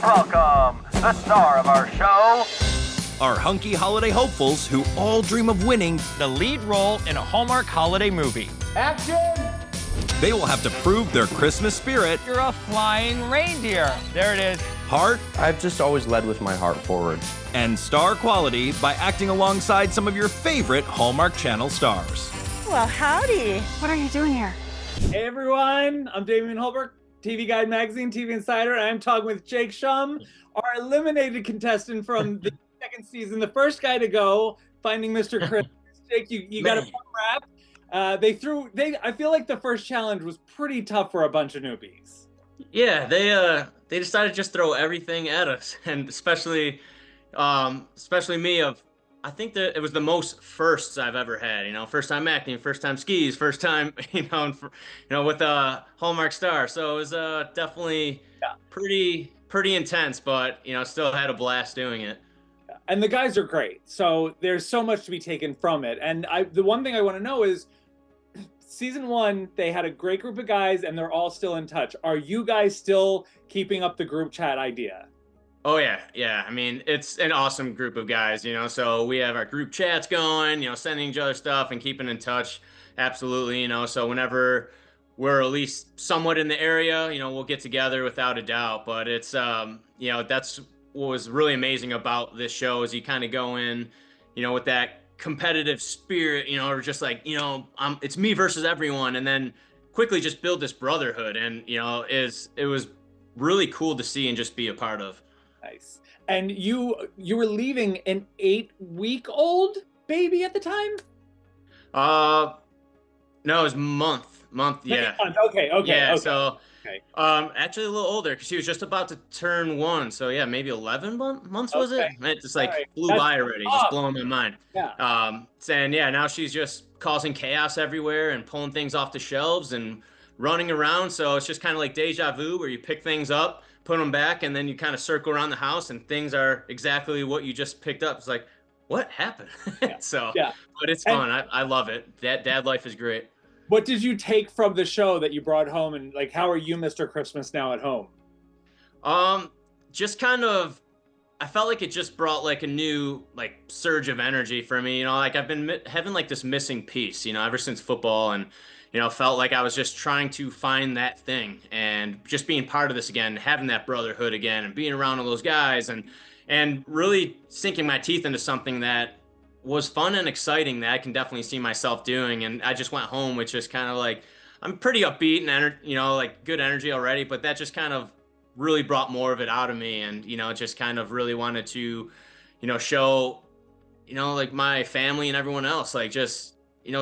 welcome the star of our show, Our hunky holiday hopefuls who all dream of winning. The lead role in a Hallmark holiday movie. Action! They will have to prove their Christmas spirit, You're a flying reindeer. There it is. heart, I've just always led with my heart forward. and star quality by acting alongside some of your favorite Hallmark Channel stars. Well, howdy. What are you doing here? Hey everyone, I'm Damian Holbrook, TV Guide Magazine, TV Insider. I'm talking with Jake Shum, our eliminated contestant from the second season, the first guy to go, finding Mr. Christmas. Jake, you got a fun rap. I feel like the first challenge was pretty tough for a bunch of newbies. Yeah, they decided to just throw everything at us, and especially me. I think that it was the most firsts I've ever had. First time acting, first time skis, first time with a Hallmark star. So it was definitely pretty intense, but still had a blast doing it. And the guys are great. So there's so much to be taken from it. And the one thing I want to know is, season 1, they had a great group of guys and they're all still in touch. Are you guys still keeping up the group chat idea? Oh yeah. I mean, it's an awesome group of guys, so we have our group chats going, sending each other stuff and keeping in touch. Absolutely, so whenever we're at least somewhat in the area, we'll get together without a doubt. But it's, that's what was really amazing about this show is you kind of go in, with that competitive spirit, or just like, it's me versus everyone, and then quickly just build this brotherhood. And, it was really cool to see and just be a part of. Nice. And you were leaving an 8-week-old baby at the time? No, it was month. Yeah. Okay. Yeah. Okay. So, Okay. actually a little older because she was just about to turn 1. So yeah, maybe 11 months was it? It just like flew by already, just blowing my mind. Yeah. And yeah, now she's just causing chaos everywhere and pulling things off the shelves and running around. So it's just kind of like deja vu where you pick things up, put them back, and then you kind of circle around the house and things are exactly what you just picked up. It's like, what happened? Yeah. But it's fun. I love it. Dad life is great. What did you take from the show that you brought home, and like, how are you, Mr. Christmas, now at home? Just kind of, I felt like it just brought like a new like surge of energy for me. Like I've been having like this missing piece, ever since football, and felt like I was just trying to find that thing and just being part of this again, having that brotherhood again, and being around all those guys, and really sinking my teeth into something that was fun and exciting that I can definitely see myself doing. And I just went home with just kind of like, I'm pretty upbeat and like good energy already, but that just kind of really brought more of it out of me. And, just kind of really wanted to, show, like my family and everyone else, like just,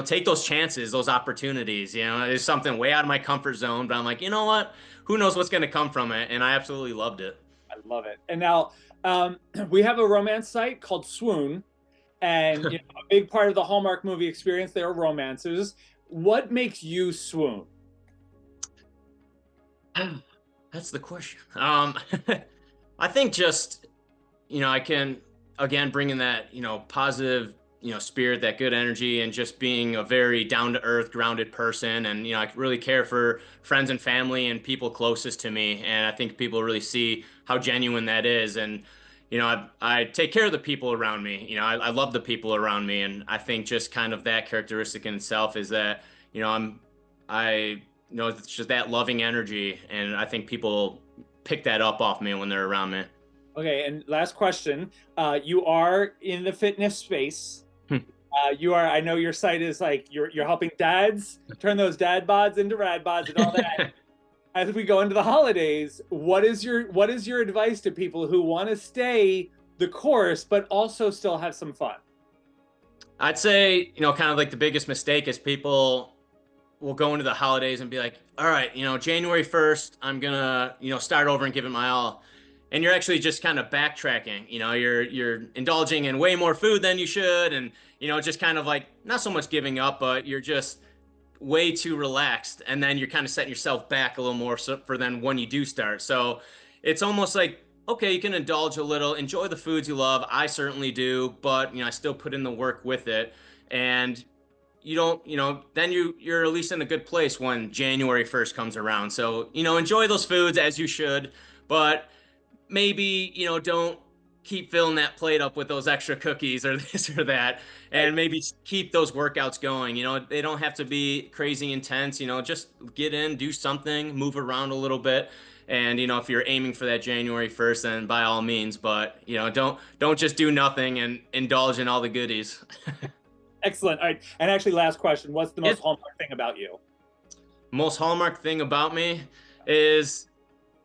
take those chances, those opportunities. It's something way out of my comfort zone, but I'm like, you know what, who knows what's going to come from it. And I absolutely loved it. I love it. And now we have a romance site called Swooon. And a big part of the Hallmark movie experience, there are romances. What makes you swoon? That's the question. I think just, I can, again, bring in that, positive, spirit, that good energy, and just being a very down-to-earth, grounded person. And, I really care for friends and family and people closest to me. And I think people really see how genuine that is. And, I take care of the people around me. I love the people around me. And I think just kind of that characteristic in itself is that, it's just that loving energy. And I think people pick that up off me when they're around me. Okay, and last question. You are in the fitness space. I know your site is like, you're helping dads turn those dad bods into rad bods and all that. As we go into the holidays, what is your advice to people who want to stay the course but also still have some fun? I'd say, kind of like the biggest mistake is people will go into the holidays and be like, all right, January 1st, I'm gonna, start over and give it my all. And you're actually just kind of backtracking. You're indulging in way more food than you should, and just kind of like not so much giving up, but you're just way too relaxed, and then you're kind of setting yourself back a little more for then when you do start. So it's almost like, okay, you can indulge a little, enjoy the foods you love. I certainly do, but I still put in the work with it. And you don't, then you're at least in a good place when January 1st comes around. So, enjoy those foods as you should, but maybe, don't keep filling that plate up with those extra cookies or this or that, and maybe keep those workouts going. They don't have to be crazy intense, just get in, do something, move around a little bit. And, if you're aiming for that January 1st, then by all means, but, don't just do nothing and indulge in all the goodies. Excellent. All right. And actually, last question. What's the most hallmark thing about you? Most hallmark thing about me is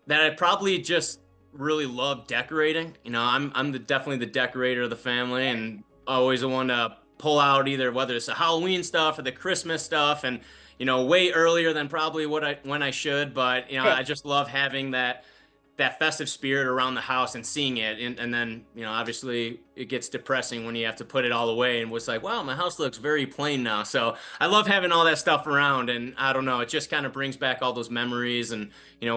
that I probably just really love decorating. I'm definitely the decorator of the family, and always the one to pull out either whether it's the Halloween stuff or the Christmas stuff, and way earlier than probably when I should, but I just love having that festive spirit around the house and seeing it, and then obviously it gets depressing when you have to put it all away and was like, wow, my house looks very plain now. So I love having all that stuff around, and I don't know, it just kind of brings back all those memories, and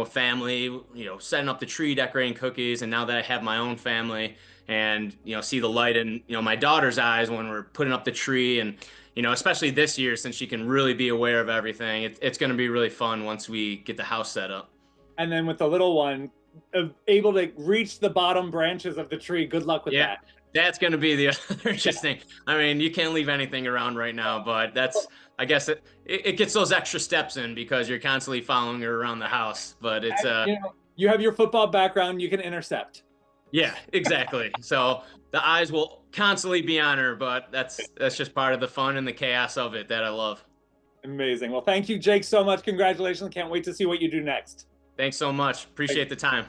family, setting up the tree, decorating cookies, and now that I have my own family, and see the light in my daughter's eyes when we're putting up the tree, and especially this year, since she can really be aware of everything, it's going to be really fun once we get the house set up. And then with the little one, able to reach the bottom branches of the tree. Good luck with that. That's going to be the other interesting. I mean, you can't leave anything around right now, but I guess it gets those extra steps in because you're constantly following her around the house. But it's you have your football background, you can intercept. Yeah, exactly. So the eyes will constantly be on her, but that's just part of the fun and the chaos of it that I love. Amazing. Well, thank you, Jake, so much. Congratulations. Can't wait to see what you do next. Thanks so much. Appreciate the time.